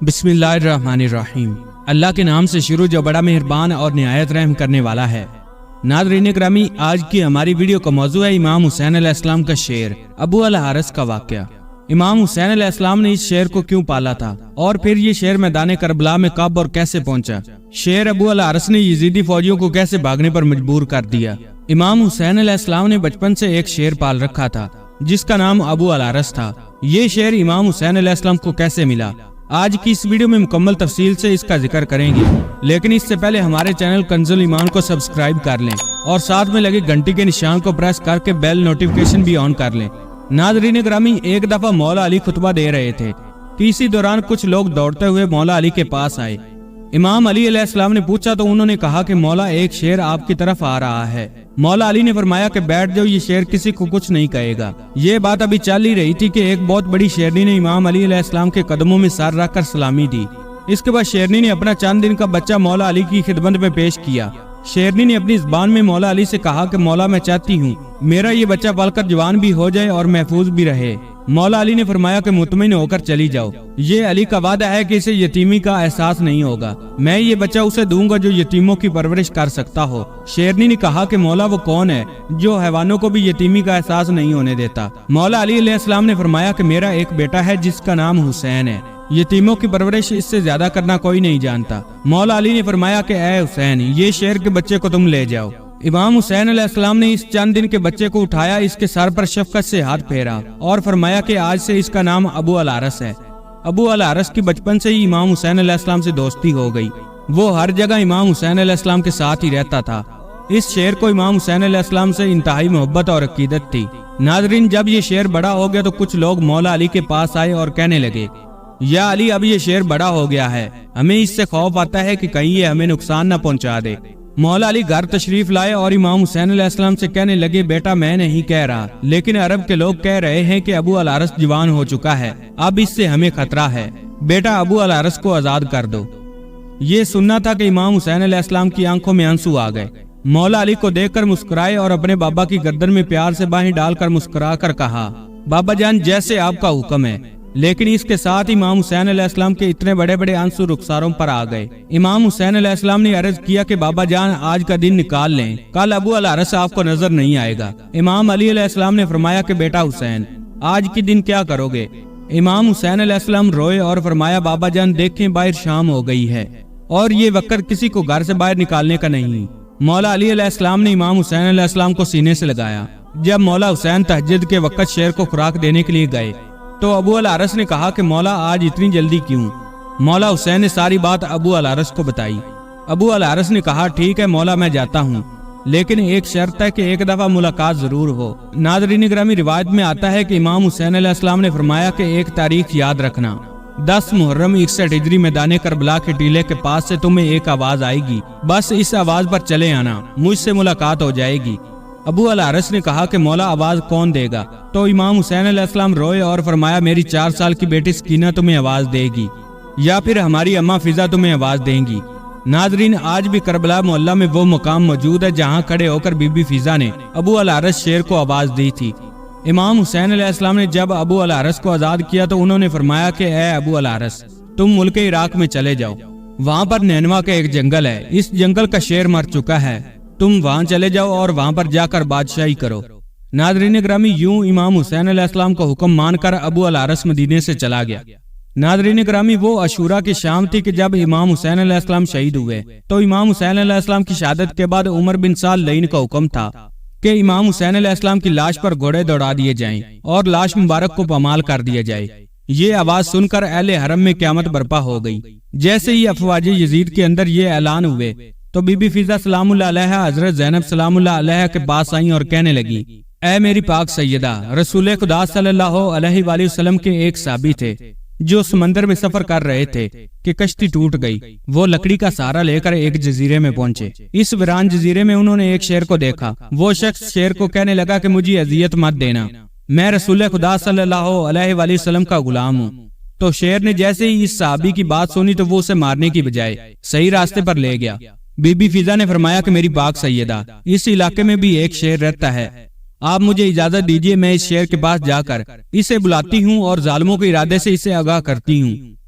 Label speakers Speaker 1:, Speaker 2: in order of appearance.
Speaker 1: بسم اللہ الرحمن الرحیم۔ اللہ کے نام سے شروع جو بڑا مہربان اور نہایت رحم کرنے والا ہے۔ ناظرین گرامی، آج کی ہماری ویڈیو کا موضوع ہے امام حسین علیہ السلام کا شعر ابو الحارث کا واقعہ۔ امام حسین علیہ السلام نے اس شعر کو کیوں پالا تھا اور پھر یہ شعر میدان کربلا میں کب اور کیسے پہنچا؟ شعر ابو الحارث نے یزیدی فوجیوں کو کیسے بھاگنے پر مجبور کر دیا؟ امام حسین علیہ السلام نے بچپن سے ایک شعر پال رکھا تھا جس کا نام ابو الحارث تھا۔ یہ شعر امام حسین علیہ السلام کو کیسے ملا؟ آج کی اس ویڈیو میں مکمل تفصیل سے اس کا ذکر کریں گے، لیکن اس سے پہلے ہمارے چینل کنز الایمان کو سبسکرائب کر لیں اور ساتھ میں لگے گھنٹی کے نشان کو پریس کر کے بیل نوٹیفیکیشن بھی آن کر لیں۔ ناظرین گرامی، ایک دفعہ مولا علی خطبہ دے رہے تھے کہ اسی دوران کچھ لوگ دوڑتے ہوئے مولا علی کے پاس آئے۔ امام علی علیہ السلام نے پوچھا تو انہوں نے کہا کہ مولا، ایک شعر آپ کی طرف آ رہا ہے۔ مولا علی نے فرمایا کہ بیٹھ جاؤ، یہ شعر کسی کو کچھ نہیں کہے گا۔ یہ بات ابھی چل ہی رہی تھی کہ ایک بہت بڑی شیرنی نے امام علی علیہ السلام کے قدموں میں سر رکھ کر سلامی دی۔ اس کے بعد شیرنی نے اپنا چند دن کا بچہ مولا علی کی خدمت میں پیش کیا۔ شیرنی نے اپنی زبان میں مولا علی سے کہا کہ مولا، میں چاہتی ہوں میرا یہ بچہ پل کر جوان بھی ہو جائے اور محفوظ بھی رہے۔ مولا علی نے فرمایا کہ مطمئن ہو کر چلی جاؤ، یہ علی کا وعدہ ہے کہ اسے یتیمی کا احساس نہیں ہوگا، میں یہ بچہ اسے دوں گا جو یتیموں کی پرورش کر سکتا ہو۔ شیرنی نے کہا کہ مولا، وہ کون ہے جو حیوانوں کو بھی یتیمی کا احساس نہیں ہونے دیتا؟ مولا علی علیہ السلام نے فرمایا کہ میرا ایک بیٹا ہے جس کا نام حسین ہے، یتیموں کی پرورش اس سے زیادہ کرنا کوئی نہیں جانتا۔ مولا علی نے فرمایا کہ اے حسین، یہ شعر کے بچے کو تم لے جاؤ۔ امام حسین علیہ السلام نے اس چند دن کے بچے کو اٹھایا، اس کے سر پر شفقت سے ہاتھ پھیرا اور فرمایا کہ آج سے اس کا نام ابو الحارث ہے۔ ابو الحارث کی بچپن سے ہی امام حسین علیہ السلام سے دوستی ہو گئی، وہ ہر جگہ امام حسین علیہ السلام کے ساتھ ہی رہتا تھا۔ اس شعر کو امام حسین علیہ السلام سے انتہائی محبت اور عقیدت تھی۔ ناظرین، جب یہ شعر بڑا ہو گیا تو کچھ لوگ مولا علی کے پاس آئے اور کہنے لگے، یا علی، اب یہ شعر بڑا ہو گیا ہے، ہمیں اس سے خوف آتا ہے کہ کہیں یہ ہمیں نقصان نہ پہنچا دے۔ مولا علی گھر تشریف لائے اور امام حسین علیہ السلام سے کہنے لگے، بیٹا میں نہیں کہہ رہا، لیکن عرب کے لوگ کہہ رہے ہیں کہ ابو الحارث جوان ہو چکا ہے، اب اس سے ہمیں خطرہ ہے، بیٹا ابو الحارث کو آزاد کر دو۔ یہ سننا تھا کہ امام حسین علیہ السلام کی آنکھوں میں آنسو آ گئے۔ مولا علی کو دیکھ کر مسکرائے اور اپنے بابا کی گردن میں پیار سے باہیں ڈال کر مسکرا کر کہا، بابا جان، جیسے آپ کا حکم ہے۔ لیکن اس کے ساتھ امام حسین علیہ السلام کے اتنے بڑے بڑے آنسو رخساروں پر آ گئے۔ امام حسین علیہ السلام نے عرض کیا کہ بابا جان، آج کا دن نکال لیں، کل ابو الحارث آپ کو نظر نہیں آئے گا۔ امام علی علیہ السلام نے فرمایا کہ بیٹا حسین، آج کے دن کیا کرو گے؟ امام حسین علیہ السلام روئے اور فرمایا، بابا جان دیکھیں، باہر شام ہو گئی ہے اور یہ وقت کسی کو گھر سے باہر نکالنے کا نہیں۔ مولا علی علیہ السلام نے امام حسین علیہ السلام کو سینے سے لگایا۔ جب مولا حسین تہجد کے وقت شیر کو خوراک دینے کے لیے گئے تو ابو الحارث نے کہا کہ مولا، آج اتنی جلدی کیوں؟ مولا حسین نے ساری بات ابو الحارث کو بتائی۔ ابو الحارث نے کہا، ٹھیک ہے مولا، میں جاتا ہوں، لیکن ایک شرط ہے کہ ایک دفعہ ملاقات ضرور ہو۔ ناظرین گرامی، روایت میں آتا ہے کہ امام حسین علیہ السلام نے فرمایا کہ ایک تاریخ یاد رکھنا، 10 محرم 61 ہجری میدان کربلا کے ٹیلے کے پاس سے تمہیں ایک آواز آئے گی، بس اس آواز پر چلے آنا، مجھ سے ملاقات ہو جائے گی۔ ابو الحارث نے کہا کہ مولا، آواز کون دے گا؟ تو امام حسین علیہ السلام روئے اور فرمایا، میری 4 سال کی بیٹی سکینہ تمہیں آواز دے گی، یا پھر ہماری اماں فضا تمہیں آواز دیں گی۔ ناظرین، آج بھی کربلا محلہ میں وہ مقام موجود ہے جہاں کھڑے ہو کر بی بی فضا نے ابو الحارث شیر کو آواز دی تھی۔ امام حسین علیہ السلام نے جب ابو الحارث کو آزاد کیا تو انہوں نے فرمایا کہ اے ابو الحارث، تم ملک عراق میں چلے جاؤ، وہاں پر نینوا کا ایک جنگل ہے، اس جنگل کا شیر مر چکا ہے، تم وہاں چلے جاؤ اور وہاں پر جا کر بادشاہی کرو۔ ناظرین گرامی، یوں امام حسین علیہ السلام کو حکم مان کر ابو الحارث مدینے سے چلا گیا۔ ناظرین گرامی، وہ عاشورہ کی شام تھی کہ جب امام حسین علیہ السلام شہید ہوئے تو امام حسین علیہ السلام کی شہادت کے بعد عمر بن سعد لعین کا حکم تھا کہ امام حسین علیہ السلام کی لاش پر گھوڑے دوڑا دیے جائیں اور لاش مبارک کو پامال کر دیا جائے۔ یہ آواز سن کر اہل حرم میں قیامت برپا ہو گئی۔ جیسے ہی افواج یزید کے اندر یہ اعلان ہوئے تو بی بی فضا سلام اللہ علیہ حضرت زینب سلام اللہ علیہ کے پاس آئیں اور کہنے لگی، اے میری پاک سیدہ، رسول خدا صلی اللہ علیہ وآلہ وسلم کے ایک صحابی تھے جو سمندر میں سفر کر رہے تھے کہ کشتی ٹوٹ گئی۔ وہ لکڑی کا سہارا لے کر ایک جزیرے میں پہنچے۔ اس ویران جزیرے میں انہوں نے ایک شیر کو دیکھا۔ وہ شخص شیر کو کہنے لگا کہ مجھے اذیت مت دینا، میں رسول خدا صلی اللہ علیہ وآلہ وسلم کا غلام ہوں۔ تو شیر نے جیسے ہی اس صحابی کی بات سنی تو وہ اسے مارنے کی بجائے صحیح راستے پر لے گیا۔ بی بی فضا نے فرمایا کہ میری پاک سیدہ، اس علاقے میں بھی ایک شیر رہتا ہے، آپ مجھے اجازت دیجیے میں اس شیر کے پاس جا کر اسے بلاتی ہوں اور ظالموں کے ارادے سے اسے آگاہ کرتی ہوں۔